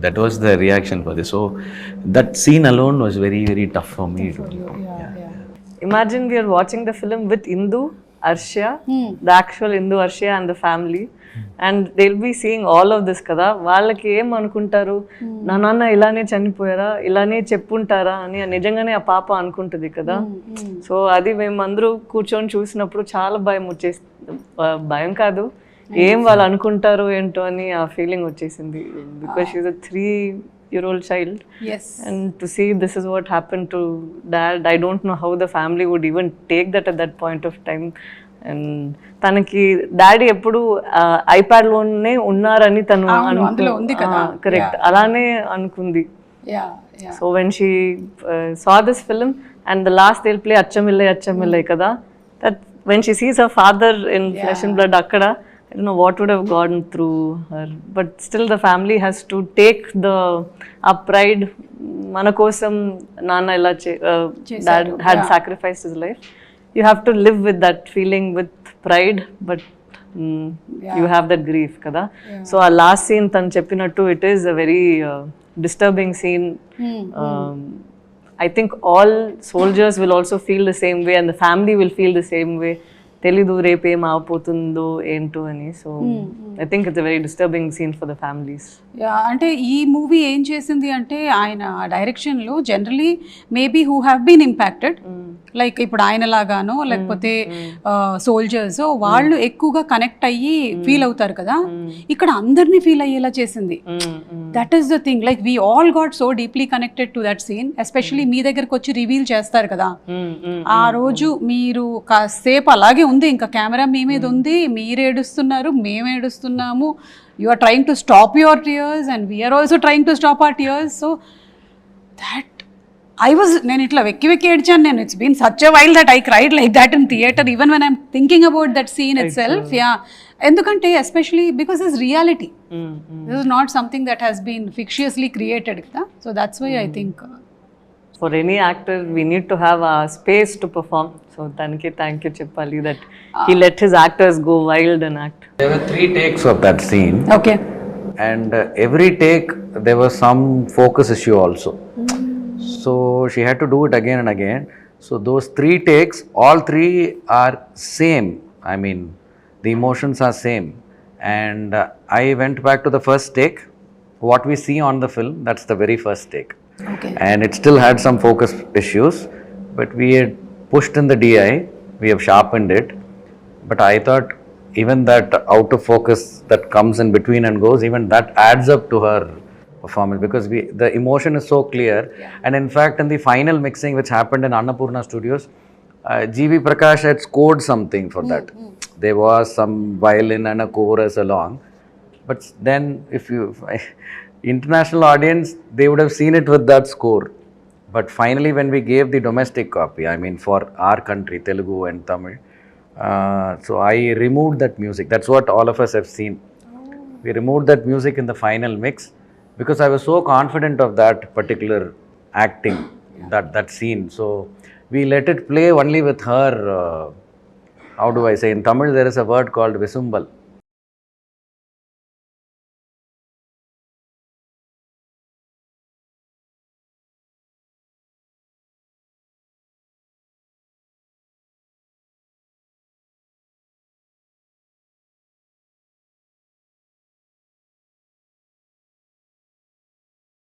that was the reaction for this. So that scene alone was very, very tough for me. Imagine we are watching the film with Indu, Arshia, the actual Indu, Arshia and the family. And they'll be seeing all of this కదా, వాళ్ళకి ఏం అనుకుంటారు, నా నాన్న ఇలానే చనిపోయారా, ఇలానే చెప్పుంటారా అని నిజంగానే ఆ పాప అనుకుంటుంది కదా. సో అది మేము అందరూ కూర్చొని చూసినప్పుడు చాలా భయం వచ్చేసింది. భయం కాదు, ఏం వాళ్ళు అనుకుంటారు ఏంటో అని ఆ ఫీలింగ్ వచ్చేసింది. Because she is a 3-year-old child. Yes. And to see this is what happened to dad, I don't know how the family would even take that at that point of time. And తనకి daddy ఎప్పుడు iPad లోనే ఉన్నారని తను correct అలానే అనుకుంది. So when she saw this film and the last they play Achamillai కదా, that when she sees her father in flesh and blood అక్కడ I don't know what would have gone through her, but still the family has to take the pride. Mana kosam nana ila dad had sacrificed his life. You have to live with that feeling with pride, but you have that grief kada. So our last scene tan cheppinattu, it is a very disturbing scene. I think all soldiers will also feel the same way and the family will feel the same way. తెలీదు రేపేం ఆపోతుందో ఏంటో అని. So I think it's a very disturbing scene for the families. అంటే ఈ movie ఏం చేసింది అంటే ఆయన డైరెక్షన్లో generally maybe who have been impacted, like ఇప్పుడు ఆయన లాగానో లేకపోతే సోల్జర్స్ వాళ్ళు ఎక్కువగా కనెక్ట్ అయ్యి ఫీల్ అవుతారు కదా, ఇక్కడ అందరినీ ఫీల్ అయ్యేలా చేసింది. That is the thing, like we all got so deeply connected to that scene. Especially మీ దగ్గరకు వచ్చి రివీల్ చేస్తారు కదా, ఆ రోజు మీరు కాసేపు అలాగే ఉంది, ఇంకా కెమెరా మీ మీద ఉంది, మీరు ఏడుస్తున్నారు, మేము ఏడుస్తున్నాము. You are trying to stop your tears and we are also trying to stop our tears. So that నేను ఇట్లా వెక్కి ఏడ్చాను నేను. It's been such a while that I cried like that in theater even when I'm thinking about that scene itself. ఎందుకంటే especially because it's reality, this is not something that has been fictitiously created కదా. So that's why I think for any actor we need to have a space to perform. So thank you cheppali that he let his actors go wild and act. There were 3 takes of that scene. Okay. And every take there was some focus issue also. So she had to do it again and again. So those 3 takes, all 3 are same. I mean the emotions are same. And I went back to the first take. What we see on the film, that's the very first take. Okay. And it still had some focus issues, but we had pushed in the DI, we have sharpened it. But I thought even that out of focus that comes in between and goes, even that adds up to her performance, because the emotion is so clear. And in fact in the final mixing which happened in Annapurna Studios, GV Prakash had scored something for that. There was some violin and a chorus along, but then if international audience, they would have seen it with that score. But finally when we gave the domestic copy, I mean for our country, Telugu and Tamil, so I removed that music. That's what all of us have seen. We removed that music in the final mix because I was so confident of that particular acting, that scene. So we let it play only with her, how do I say, in Tamil there is a word called Visumbal.